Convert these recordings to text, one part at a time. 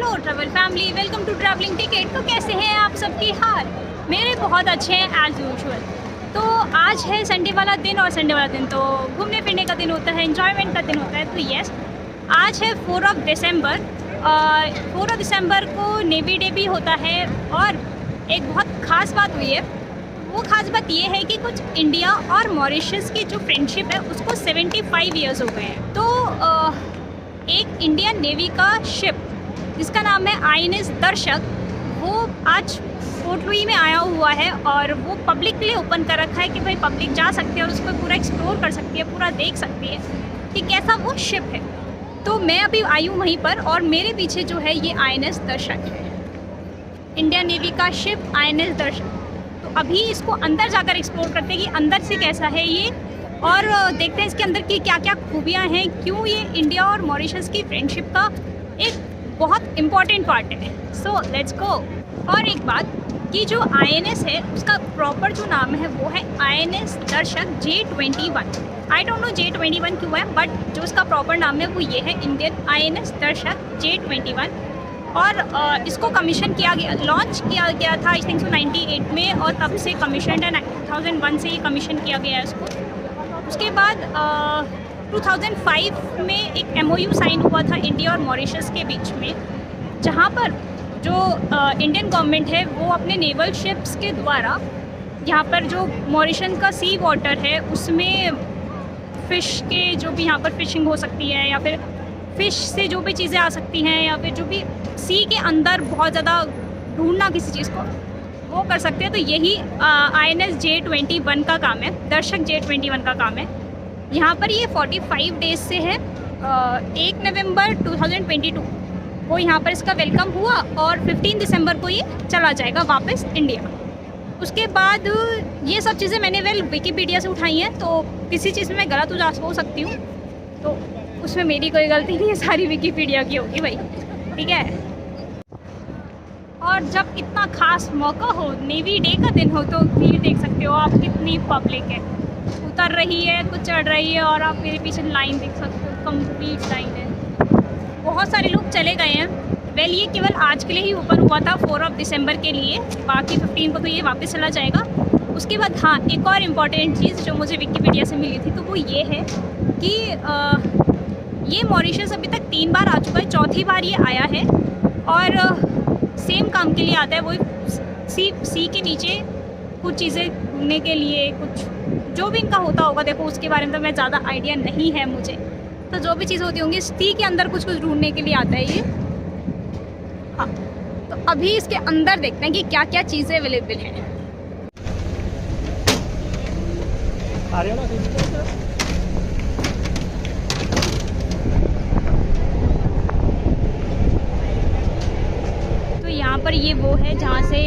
Hello travel family, welcome to travelling ticket. तो कैसे हैं आप सबकी हाल? मेरे बहुत अच्छे हैं एज यूजुअल। तो आज है संडे वाला दिन, और संडे वाला दिन तो घूमने फिरने का दिन होता है, एंजॉयमेंट का दिन होता है। तो यस, आज है 4 दिसंबर। 4 दिसंबर को नेवी डे भी होता है, और एक बहुत ख़ास बात हुई है। वो ख़ास बात ये है कि कुछ इंडिया और मॉरिशस की जो फ्रेंडशिप है उसको 75 ईयर्स हो गए हैं। तो एक इंडियन नेवी का शिप जिसका नाम है INS दर्शक, वो आज पोर्ट लुई में आया हुआ है, और वो पब्लिक के लिए ओपन कर रखा है कि भाई पब्लिक जा सकती है और उसको पूरा एक्सप्लोर कर सकती है, पूरा देख सकती है कि कैसा वो शिप है। तो मैं अभी आई हूँ वहीं पर, और मेरे पीछे जो है ये INS दर्शक है, इंडियन नेवी का शिप INS दर्शक। तो अभी इसको अंदर जाकर एक्सप्लोर करते हैं कि अंदर से कैसा है ये, और देखते हैं इसके अंदर की क्या क्या खूबियाँ हैं, क्यों ये इंडिया और मॉरिशस की फ्रेंडशिप का एक बहुत इम्पॉर्टेंट पार्ट है। So let's go. और एक बात कि जो INS है उसका प्रॉपर जो नाम है वो है INS दर्शक J21। I don't know J21 क्यों है, बट जो उसका प्रॉपर नाम है वो ये है, इंडियन INS दर्शक J21। और इसको कमीशन किया गया, लॉन्च किया गया था आई थिंक 98 में, और तब से कमीशन है 2001 से ये कमीशन किया गया है इसको। उसके बाद 2005 में एक MOU साइन हुआ था इंडिया और मॉरिशस के बीच में, जहाँ पर जो इंडियन गवर्नमेंट है वो अपने नेवल शिप्स के द्वारा यहाँ पर जो मॉरिशस का सी वाटर है उसमें फ़िश के जो भी यहाँ पर फ़िशिंग हो सकती है, या फिर फ़िश से जो भी चीज़ें आ सकती हैं, या फिर जो भी सी के अंदर बहुत ज़्यादा ढूंढना किसी चीज़ को, वो कर सकते हैं। तो यही INS J21 का काम है, दर्शक J21 का काम है। यहाँ पर ये 45 डेज से है। 1 नवंबर 2022 को यहाँ पर इसका वेलकम हुआ, और 15 दिसंबर को ये चला जाएगा वापस इंडिया। उसके बाद ये सब चीज़ें मैंने विकीपीडिया से उठाई हैं, तो किसी चीज़ में मैं गलत हो सकती हूँ, तो उसमें मेरी कोई गलती नहीं है, सारी विकीपीडिया की होगी भाई, ठीक है। और जब इतना खास मौका हो, नेवी डे का दिन हो, तो भीड़ देख सकते हो आप, कितनी पब्लिक है, उतर रही है, कुछ चढ़ रही है, और आप मेरे पीछे लाइन देख सकते हो, कंप्लीट लाइन है। बहुत सारे लोग चले गए हैं। वेल, ये केवल आज के लिए ही ओपन हुआ था, 4 दिसंबर के लिए, बाकी 15 को तो ये वापस चला जाएगा। उसके बाद हाँ, एक और इम्पॉर्टेंट चीज़ जो मुझे विकीपीडिया से मिली थी, तो वो ये है कि ये मॉरिशस अभी तक 3 बार आ चुका है, चौथी बार ये आया है, और सेम काम के लिए आता है। वो सी के नीचे कुछ चीज़ें ढूंढने के लिए, कुछ जो भी इनका होता होगा, देखो उसके बारे में तो मैं ज़्यादा आइडिया नहीं है मुझे, तो जो भी चीज़ होती होंगी सी के अंदर कुछ ढूंढने के लिए आता है ये। हाँ, तो अभी इसके अंदर देखते हैं कि क्या क्या चीज़ें अवेलेबल हैं। यहाँ पर ये वो है जहाँ से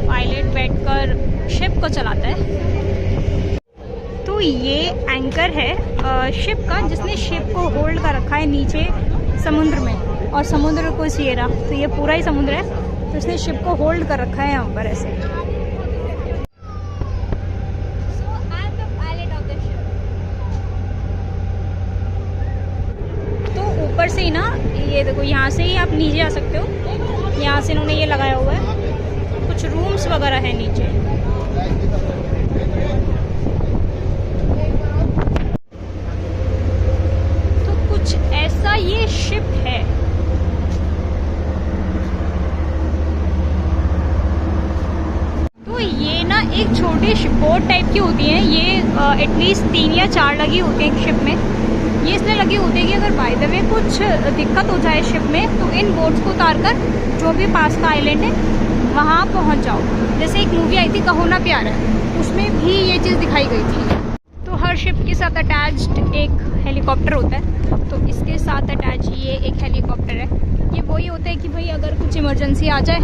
पायलट बैठकर शिप को चलाता है। तो ये एंकर है शिप का, जिसने शिप को होल्ड कर रखा है नीचे समुद्र में, और समुद्र को सिएरा, तो ये पूरा ही समुद्र है, तो इसने शिप को होल्ड कर रखा है यहाँ पर ऐसे। तो ऊपर से ही ना, ये देखो, यहाँ से ही आप नीचे आ सकते हो। यहाँ से इन्होंने ये लगाया हुआ है, कुछ रूम्स वगैरह है नीचे। तो कुछ ऐसा ये शिप है। तो ये ना एक छोटी बोट टाइप की होती है, ये एटलीस्ट 3 या 4 लगी होती है एक शिप में। ये इसलिए लगी होती है कि अगर बाय द वे कुछ दिक्कत हो जाए शिप में, तो इन बोट्स को उतार कर जो भी पास का आइलैंड है वहाँ पहुँच जाओ। जैसे एक मूवी आई थी कहो ना प्यार है, उसमें भी ये चीज़ दिखाई गई थी। तो हर शिप के साथ अटैच्ड एक हेलीकॉप्टर होता है, तो इसके साथ अटैच ये एक हेलीकॉप्टर है। ये वही होता है कि भाई अगर कुछ इमरजेंसी आ जाए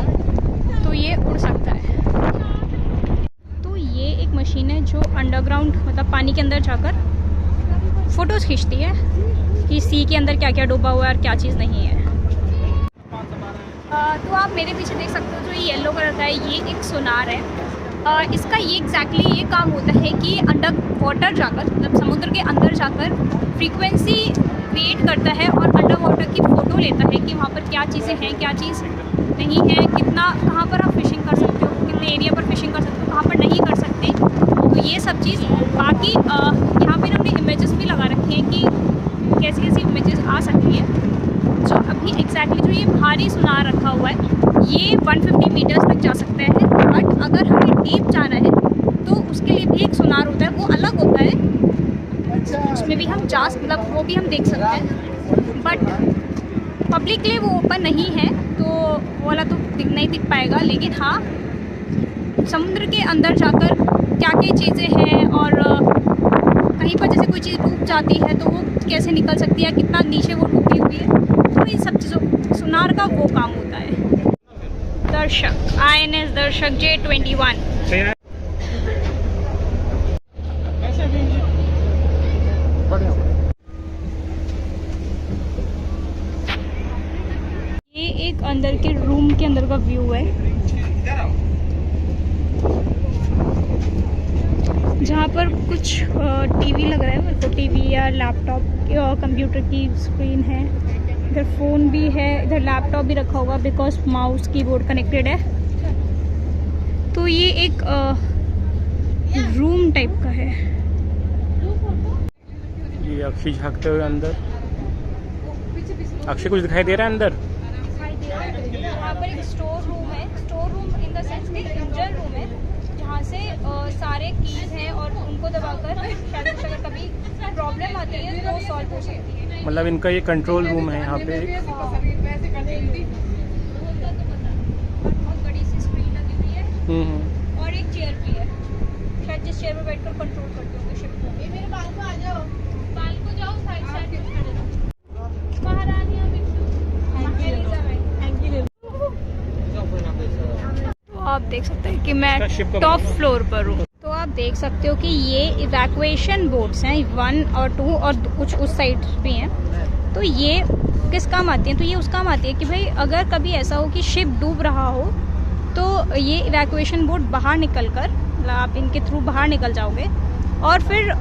तो ये उड़ सकता है। तो ये एक मशीन है जो अंडरग्राउंड, मतलब पानी के अंदर जाकर फ़ोटोज़ खींचती है कि सी के अंदर क्या क्या डूबा हुआ है और क्या चीज़ नहीं है। तो आप मेरे पीछे देख सकते हो, जो ये येलो कलर का है, ये एक सोनार है। इसका ये एग्जैक्टली ये काम होता है कि अंडर वाटर जाकर, मतलब समुद्र के अंदर जाकर फ्रीक्वेंसी क्रिएट करता है और अंडर वाटर की फ़ोटो लेता है कि वहाँ पर क्या चीज़ें हैं, क्या चीज़ नहीं है, कितना, कहाँ पर आप फिशिंग कर सकते हो, कितने एरिया पर फिशिंग कर सकते हो, कहाँ पर नहीं कर सकते। तो ये सब चीज़। बाकी यहाँ पर हमने इमेजेस भी लगा रखी हैं कि कैसी कैसी इमेजेस आ सकती हैं। जो अभी एग्जैक्टली जो ये भारी सुनार रखा हुआ है ये 150 मीटर्स तक जा सकता है, बट अगर हमें डीप जाना है तो उसके लिए भी एक सुनार होता है, वो अलग होता है, उसमें भी हम जा, मतलब वो भी हम देख सकते हैं, बट पब्लिक के लिए वो ओपन नहीं है, तो वो वाला तो नहीं दिख पाएगा। लेकिन हाँ, समुद्र के अंदर जाकर क्या क्या चीज़ें हैं और कहीं पर जैसे कोई चीज़ डूब जाती है तो वो कैसे निकल सकती है, कितना नीचे वो डूबी हुई है, तो इन सब चीज़ों सुनार का वो काम होता है। दर्शक, INS दर्शक J21। ये एक अंदर के रूम के अंदर का व्यू है, जहाँ पर कुछ टीवी लग रहा है, मेरे को टीवी या लैपटॉप, कंप्यूटर की स्क्रीन है, इधर फ़ोन भी है, इधर लैपटॉप भी रखा होगा बिकॉज माउस कीबोर्ड कनेक्टेड है। तो ये एक रूम टाइप का है। ये अक्षय झांकते हुए अंदर, अक्षय कुछ दिखाई दे रहा है अंदर? यहाँ पर एक स्टोर रूम है, store room in the sense कि इंजन रूम है, जहाँ से सारे कीज हैं और उनको दबाकर शायद अगर कभी प्रॉब्लम आती है तो सॉल्व हो सकती है। मतलब इनका ये कंट्रोल रूम है यहाँ पे। बहुत बड़ी सी स्क्रीन लगी हुई है और एक चेयर भी है, शायद जिस चेयर पर बैठकर कंट्रोल करते होंगे शिप को। मेरे बाल को आ जाओ, बाल को जाओ साइड साइड महारानी। तो आप देख सकते हैं कि मैं टॉप फ्लोर पर हूँ। तो आप देख सकते हो कि ये इवैक्यूएशन बोट्स हैं, 1 और 2 और कुछ उस साइड भी हैं। तो ये किस काम आती हैं? तो ये उस काम आती है कि भाई अगर कभी ऐसा हो कि शिप डूब रहा हो तो ये इवैक्यूएशन बोट बाहर निकल कर, मतलब आप इनके थ्रू बाहर निकल जाओगे और फिर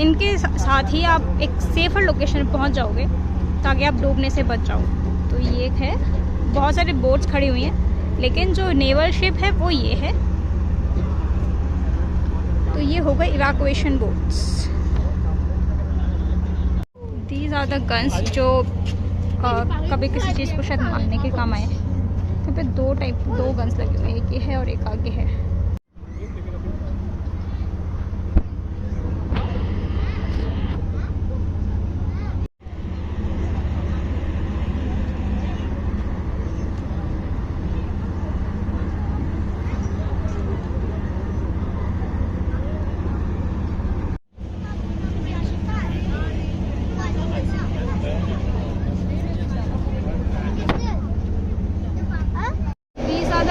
इनके साथ ही आप एक सेफर लोकेशन पर पहुँच जाओगे ताकि आप डूबने से बच जाओ। तो ये एक है, बहुत सारे बोट्स खड़ी हुई हैं, लेकिन जो नेवल शिप है वो ये है। तो ये हो गए evacuation boats. These are the guns जो कभी किसी चीज़ को शायद मारने के काम आए। यहाँ पे दो गन्स लगे हुए हैं, एक ये है और एक आगे है।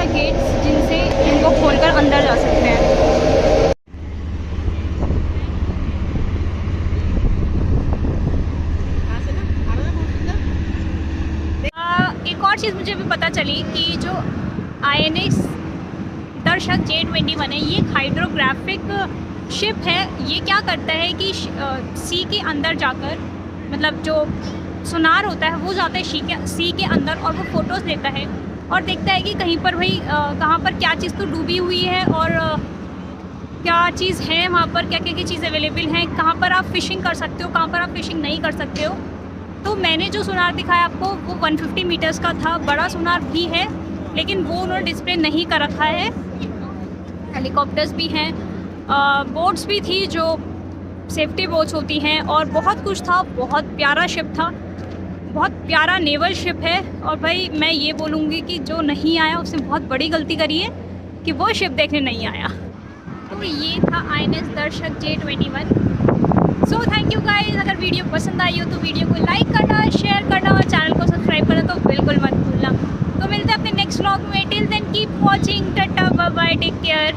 गेट्स जिनसे इनको खोलकर अंदर जा सकते हैं। एक और चीज़ मुझे भी पता चली कि जो INS दर्शक J21 है, ये एक हाइड्रोग्राफिक शिप है। ये क्या करता है कि सी के अंदर जाकर, मतलब जो सोनार होता है वो जाता है सी के अंदर और वो फ़ोटोज़ लेता है और देखता है कि कहीं पर भाई कहाँ पर क्या चीज़ तो डूबी हुई है और क्या चीज़ है वहाँ पर, क्या क्या चीज़ अवेलेबल हैं, कहाँ पर आप फ़िशिंग कर सकते हो, कहाँ पर आप फ़िशिंग नहीं कर सकते हो। तो मैंने जो सोनार दिखाया आपको वो 150 मीटर्स का था। बड़ा सोनार भी है लेकिन वो उन्होंने डिस्प्ले नहीं कर रखा है। हेलीकॉप्टर्स भी हैं, बोट्स भी थी जो सेफ्टी बोट्स होती हैं और बहुत कुछ था। बहुत प्यारा शिप था, बहुत प्यारा नेवल शिप है। और भाई मैं ये बोलूँगी कि जो नहीं आया उसने बहुत बड़ी गलती करी है कि वो शिप देखने नहीं आया। तो ये था INS दर्शक J21। So thank you guys. अगर वीडियो पसंद आई हो तो वीडियो को लाइक करना, शेयर करना और चैनल को सब्सक्राइब करना तो बिल्कुल मत भूलना। तो मिलते हैं अपने नेक्स्ट व्लॉग में। Till then keep watching, tata bye bye, take care.